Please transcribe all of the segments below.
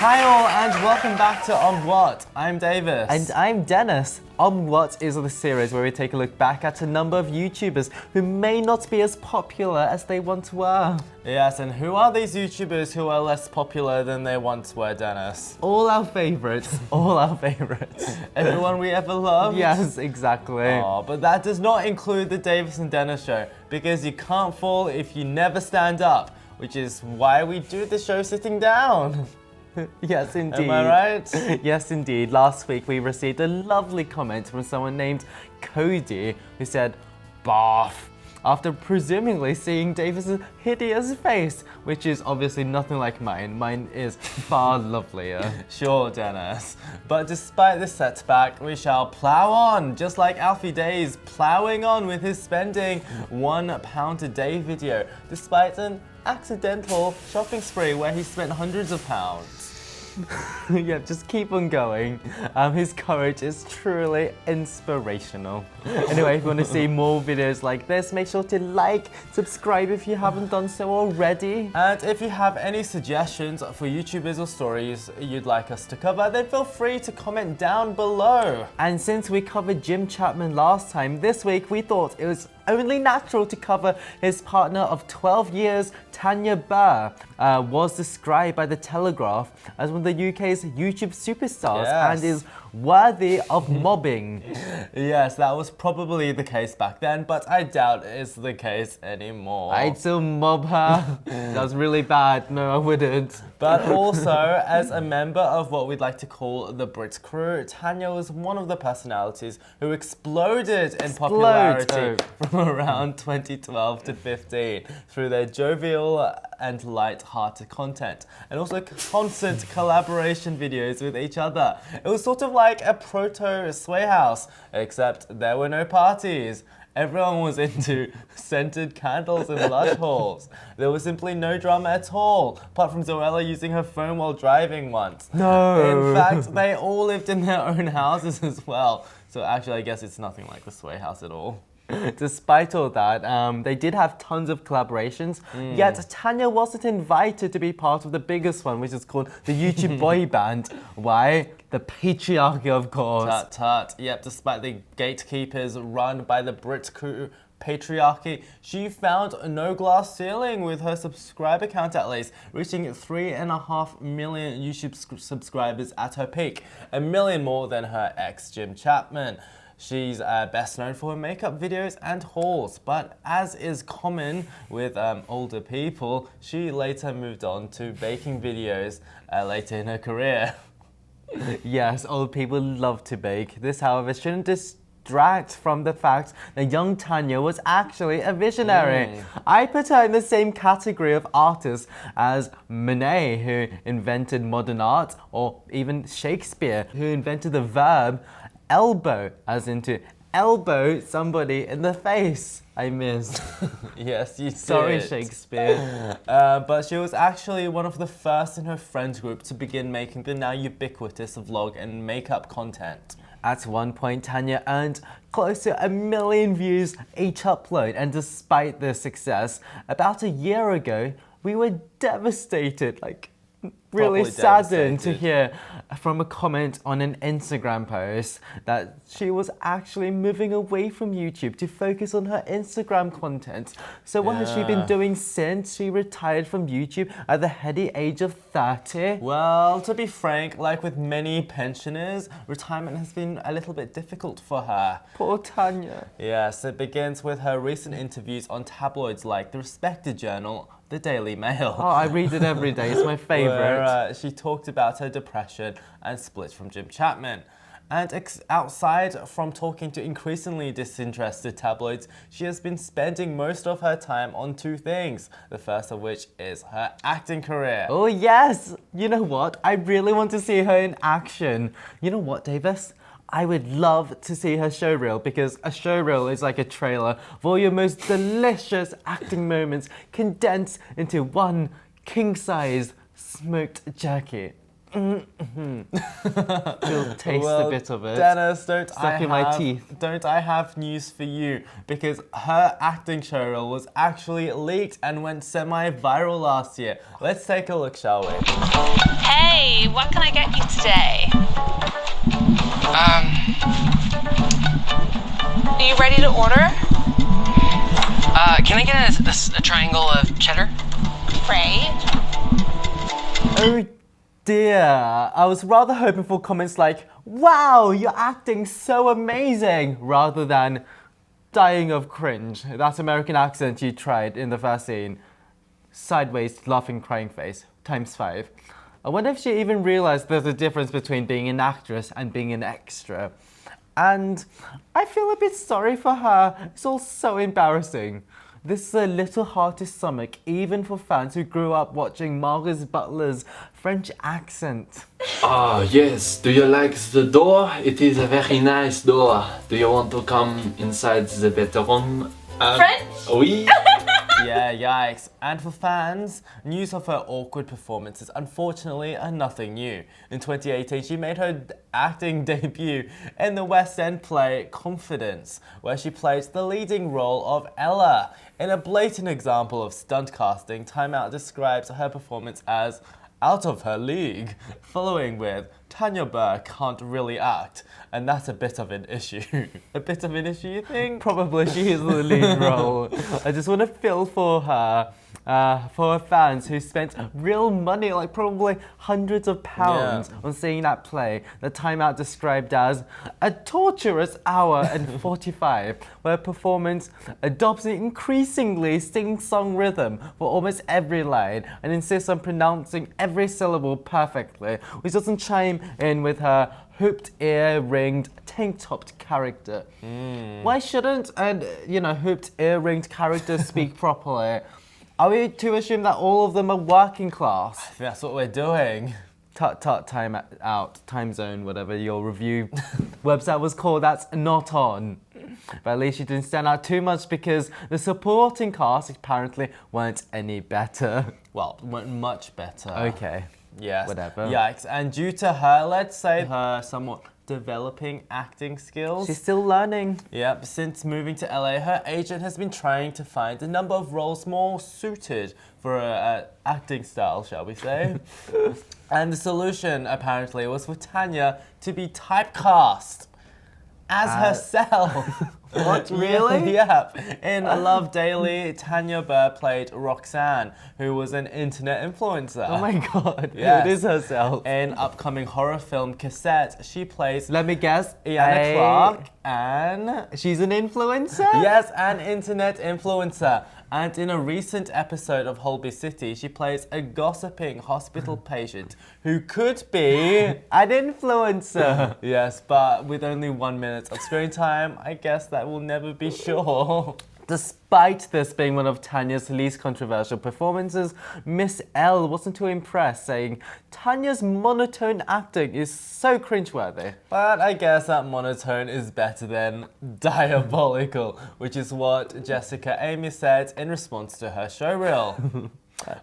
Hi all and welcome back to What. I'm Davis. And I'm Dennis. What is the series where we take a look back at a number of YouTubers who may not be as popular as they once were. Yes, and who are these YouTubers who are less popular than they once were, Dennis? All our favorites. All our favorites. Everyone we ever loved? Yes, exactly. Oh, but that does not include the Davis and Dennis show, because you can't fall if you never stand up, which is why we do the show sitting down. Yes, indeed. Am I right? Yes, indeed. Last week we received a lovely comment from someone named Cody who said, "Barf," after presumably seeing Davis's hideous face, which is obviously nothing like mine. Mine is far lovelier. Sure, Dennis. But despite this setback, we shall plow on, just like Alfie Day's plowing on with his spending £1 a day video, despite an accidental shopping spree where he spent hundreds of pounds. Yeah, just keep on going. His courage is truly inspirational. Anyway, if you want to see more videos like this, make sure to like, subscribe if you haven't done so already. And if you have any suggestions for YouTubers or stories you'd like us to cover, then feel free to comment down below. And since we covered Jim Chapman last time, this week we thought it was only natural to cover his partner of 12 years, Tanya Burr, was described by The Telegraph as one of the UK's YouTube superstars. Yes. And is worthy of mobbing. Yes, that was probably the case back then, but I doubt it's the case anymore. I'd still mob her. That's really bad. No, I wouldn't. But also, as a member of what we'd like to call the Brit crew, Tanya was one of the personalities who exploded in popularity from around 2012 to 15 through their jovial and light-hearted content, and also constant collaboration videos with each other. It was sort of like a proto-Sway House, except there were no parties. Everyone was into scented candles and lush hauls. There was simply no drama at all, apart from Zoella using her phone while driving once. No. In fact, they all lived in their own houses as well. So actually, I guess it's nothing like the Sway House at all. Despite all that, they did have tons of collaborations, yet Tanya wasn't invited to be part of the biggest one, which is called the YouTube boy band. Why? The patriarchy, of course. Tut tut. Yep, despite the gatekeepers run by the Brit crew patriarchy, she found no glass ceiling with her subscriber count at least, reaching 3.5 million YouTube subscribers at her peak, 1 million more than her ex Jim Chapman. She's best known for her makeup videos and hauls, but as is common with older people, she later moved on to baking videos later in her career. Yes, old people love to bake. This, however, shouldn't distract from the fact that young Tanya was actually a visionary. I put her in the same category of artists as Monet, who invented modern art, or even Shakespeare, who invented the verb elbow, as into elbow somebody in the face. I missed. Yes, you did. Sorry, Shakespeare. But she was actually one of the first in her friends group to begin making the now ubiquitous vlog and makeup content. At one point, Tanya earned close to 1 million views each upload, and despite this success, about a year ago, we were devastated, really saddened to hear from a comment on an Instagram post that she was actually moving away from YouTube to focus on her Instagram content. So what has she been doing since she retired from YouTube at the heady age of 30? Well, to be frank, like with many pensioners, retirement has been a little bit difficult for her. Poor Tanya. Yes, it begins with her recent interviews on tabloids like The Respected Journal, The Daily Mail. Oh, I read it every day. It's my favourite. Where she talked about her depression and split from Jim Chapman. And outside from talking to increasingly disinterested tabloids, she has been spending most of her time on two things. The first of which is her acting career. Oh yes! You know what? I really want to see her in action. You know what, Davis? I would love to see her showreel, because a showreel is like a trailer of all your most delicious acting moments condensed into one king-sized smoked jerky. You'll taste Well, a bit of it. Dennis, Stuck in my teeth. Don't I have news for you? Because her acting show reel was actually leaked and went semi-viral last year. Let's take a look, shall we? Hey, what can I get you today? Are you ready to order? Can I get a triangle of cheddar? Great. Oh dear. I was rather hoping for comments like, wow, you're acting so amazing, rather than dying of cringe. That American accent you tried in the first scene. Sideways, laughing, crying face, ×5. I wonder if she even realized there's a difference between being an actress and being an extra. And I feel a bit sorry for her. It's all so embarrassing. This is a little hard to stomach, even for fans who grew up watching Marcus Butler's French accent. Ah, yes. Do you like the door? It is a very nice door. Do you want to come inside the bedroom? French? Oui. Yeah, yikes. And for fans, news of her awkward performances unfortunately are nothing new. In 2018, she made her acting debut in the West End play Confidence, where she played the leading role of Ella. In a blatant example of stunt casting, Time Out describes her performance as out of her league, following with Tanya Burr can't really act, and that's a bit of an issue. A bit of an issue, you think? Probably she is the lead role. I just want to feel for her fans who spent real money, like probably hundreds of pounds, on seeing that play that Time Out described as a torturous hour and 45, where performance adopts an increasingly sing-song rhythm for almost every line and insists on pronouncing every syllable perfectly, which doesn't chime in with her hooped ear-ringed tank-topped character. Why shouldn't hooped ear-ringed characters speak properly? Are we to assume that all of them are working class? I think that's what we're doing. Tut, time out, time zone, whatever your review website was called, that's not on. But at least you didn't stand out too much because the supporting cast apparently weren't any better. Well, went much better. Okay. Yes. Whatever. Yikes. And due to her, let's say her somewhat developing acting skills. She's still learning. Yep, since moving to LA, her agent has been trying to find a number of roles more suited for her acting style, shall we say. And the solution, apparently, was for Tanya to be typecast as herself. What, really? Yep. In Love Daily, Tanya Burr played Roxanne, who was an internet influencer. Oh my god, Yes. it is herself. In upcoming horror film Cassette, she plays Let me guess, Iana Clark and... She's an influencer? Yes, an internet influencer. And in a recent episode of Holby City, she plays a gossiping hospital patient who could be an influencer. Yes, but with only 1 minute of screen time, I guess that will never be sure. Despite this being one of Tanya's least controversial performances, Miss L wasn't too impressed, saying, Tanya's monotone acting is so cringeworthy. But I guess that monotone is better than diabolical, which is what Jessica Amy said in response to her show reel.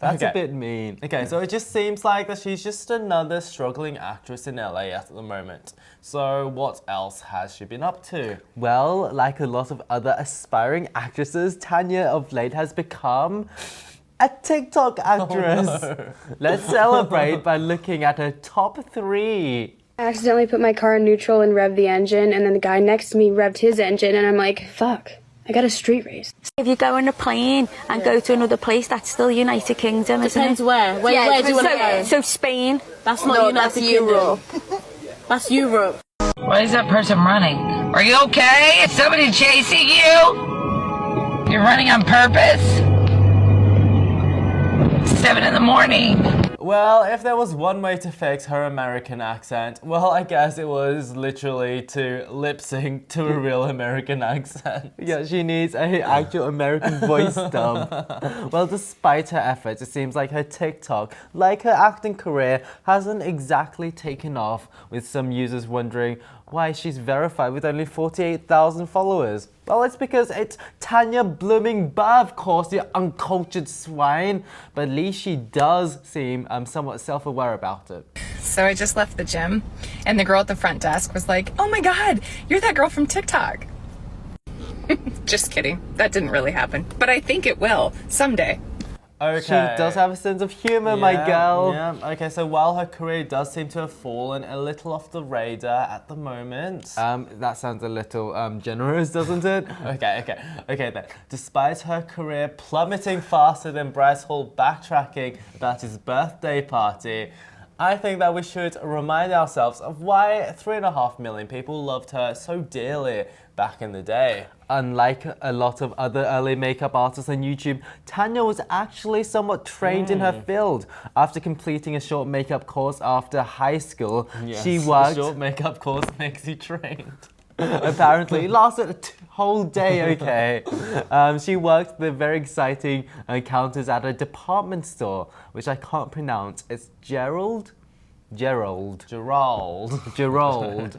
That's Okay. a bit mean. Okay, so it just seems like that she's just another struggling actress in LA at the moment. So what else has she been up to? Well, like a lot of other aspiring actresses, Tanya of late has become a TikTok actress. Let's celebrate by looking at her top 3. I accidentally put my car in neutral and revved the engine, and then the guy next to me revved his engine, and I'm like, fuck, I got a street race. If you go on a plane and go to another place, that's still United Kingdom, isn't Depends it? where. Where do you want to go? So Spain. That's not United Kingdom. That's Europe. Why is that person running? Are you okay? Is somebody chasing you? You're running on purpose? 7 in the morning. Well, if there was one way to fix her American accent, well, I guess it was literally to lip sync to a real American accent. Yeah, she needs a actual American voice dub. Well, despite her efforts, it seems like her TikTok, like her acting career, hasn't exactly taken off, with some users wondering, why she's verified with only 48,000 followers. Well, it's because it's Tanya blooming Burr, of course, you uncultured swine. But at least she does seem somewhat self-aware about it. So I just left the gym, and the girl at the front desk was like, "Oh my God, you're that girl from TikTok." Just kidding. That didn't really happen. But I think it will someday. Okay. She does have a sense of humor, my girl. Yeah, okay, so while her career does seem to have fallen a little off the radar at the moment. That sounds a little generous, doesn't it? Okay then. Despite her career plummeting faster than Bryce Hall backtracking about his birthday party, I think that we should remind ourselves of why 3.5 million people loved her so dearly back in the day. Unlike a lot of other early makeup artists on YouTube, Tanya was actually somewhat trained in her field. After completing a short makeup course after high school, she worked... A short makeup course makes you trained. Apparently, it lasted a whole day, okay. She worked the very exciting counters at a department store, which I can't pronounce. It's Gerald, or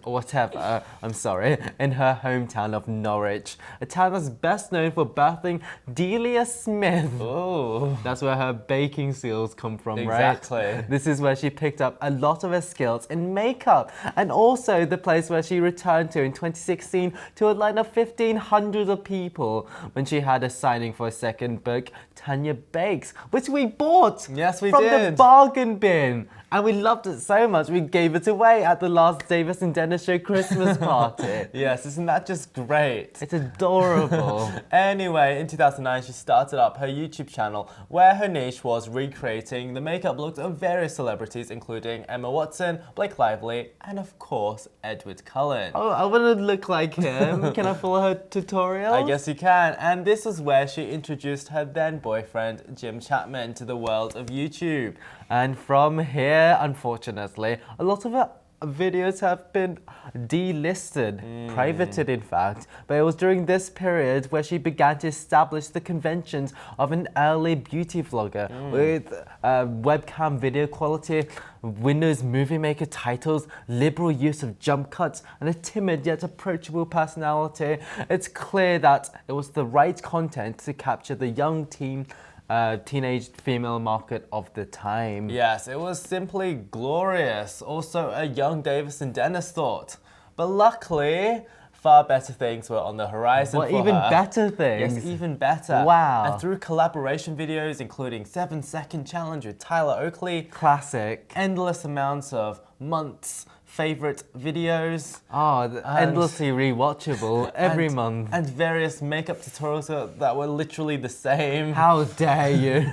whatever, I'm sorry, in her hometown of Norwich, a town that's best known for birthing Delia Smith. Oh. That's where her baking skills come from, Exactly. right? This is where she picked up a lot of her skills in makeup, and also the place where she returned to in 2016 to a line of 1,500 of people when she had a signing for a second book, Tanya Bakes, which we bought from the bargain bin. And we loved it so much, we gave it away at the last Davis and Dennis Show Christmas party. Yes, isn't that just great? It's adorable. Anyway, in 2009, she started up her YouTube channel, where her niche was recreating the makeup looks of various celebrities, including Emma Watson, Blake Lively, and of course, Edward Cullen. Oh, I want to look like him. Can I follow her tutorial? I guess you can. And this is where she introduced her then boyfriend, Jim Chapman, to the world of YouTube. And from here, unfortunately, a lot of her videos have been delisted, privated in fact. But it was during this period where she began to establish the conventions of an early beauty vlogger with webcam video quality, Windows Movie Maker titles, liberal use of jump cuts, and a timid yet approachable personality. It's clear that it was the right content to capture the young teenage female market of the time. Yes, it was simply glorious. Also, a young Davis and Dennis thought. But luckily, far better things were on the horizon for even her. better things? Yes, even better. Wow. And through collaboration videos, including 7-second challenge with Tyler Oakley. Classic. Endless amounts of months' favorite videos. Oh, endlessly rewatchable every month. And various makeup tutorials that were literally the same. How dare you?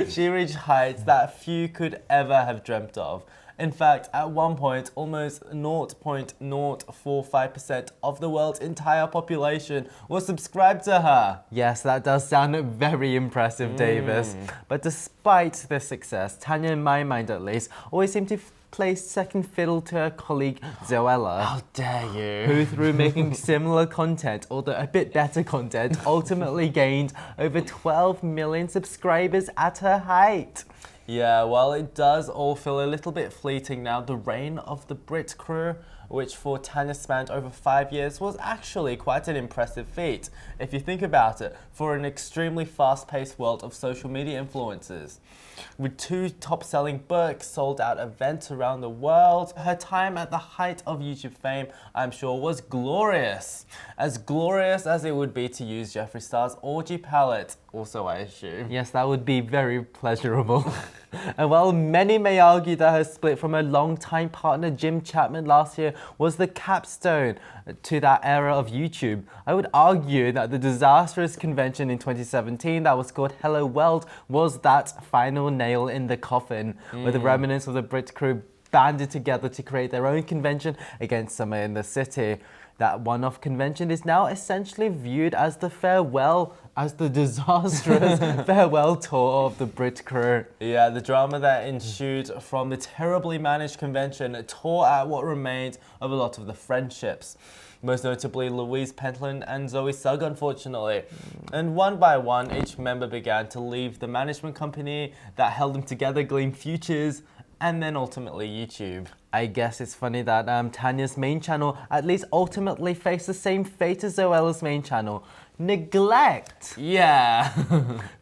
She reached heights that few could ever have dreamt of. In fact, at one point, almost 0.045% of the world's entire population was subscribed to her. Yes, that does sound very impressive, Davis. But despite this success, Tanya, in my mind at least, always seemed to play second fiddle to her colleague Zoella. How dare you? Who, through making similar content, although a bit better content, ultimately gained over 12 million subscribers at her height. Yeah, well, it does all feel a little bit fleeting now. The reign of the Brit crew, which for Tanya spanned over 5 years, was actually quite an impressive feat, if you think about it, for an extremely fast-paced world of social media influencers. With 2 top-selling books, sold-out events around the world, her time at the height of YouTube fame, I'm sure, was glorious. As glorious as it would be to use Jeffree Star's orgy palette, also I assume. Yes, that would be very pleasurable. And while many may argue that her split from her longtime partner Jim Chapman last year was the capstone to that era of YouTube, I would argue that the disastrous convention in 2017 that was called Hello World was that final nail in the coffin, where the remnants of the Brit crew banded together to create their own convention against Summer in the City. That one-off convention is now essentially viewed as the disastrous farewell tour of the Brit crew. Yeah, the drama that ensued from the terribly managed convention tore at what remained of a lot of the friendships. Most notably Louise Pentland and Zoe Sugg, unfortunately. And one by one, each member began to leave the management company that held them together, Gleam Futures, and then ultimately YouTube. I guess it's funny that Tanya's main channel at least ultimately faced the same fate as Zoella's main channel. Neglect! Yeah.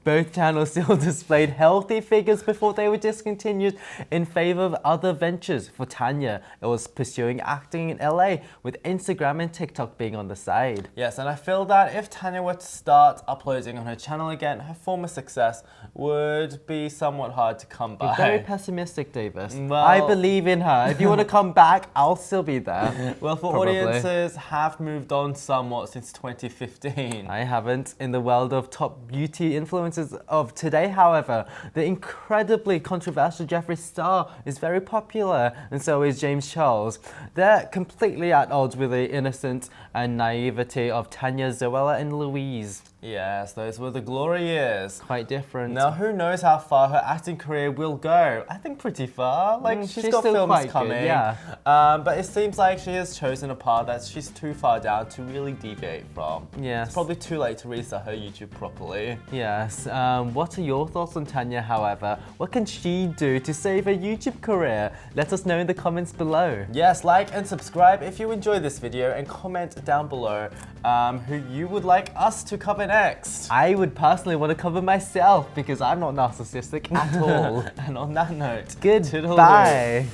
Both channels still displayed healthy figures before they were discontinued in favor of other ventures. For Tanya, it was pursuing acting in LA, with Instagram and TikTok being on the side. Yes, and I feel that if Tanya were to start uploading on her channel again, her former success would be somewhat hard to come by. You're very pessimistic, Davis. Well, I believe in her. If you want to come back, I'll still be there. Well, for Probably. audiences have moved on somewhat since 2015. I haven't. In the world of top beauty influencers of today, however, the incredibly controversial Jeffree Star is very popular, and so is James Charles. They're completely at odds with the innocence and naivety of Tanya, Zoella, and Louise. Yes, those were the glory years. Quite different. Now, who knows how far her acting career will go? I think pretty far. Like, she's got still films quite coming. good, yeah. But it seems like she has chosen a path that she's too far down to really deviate from. Yes. It's probably too late to restart her YouTube properly. Yes. What are your thoughts on Tanya, however? What can she do to save her YouTube career? Let us know in the comments below. Yes, like and subscribe if you enjoyed this video, and comment down below who you would like us to cover next. I would personally want to cover myself because I'm not narcissistic at all. And on that note, Goodbye.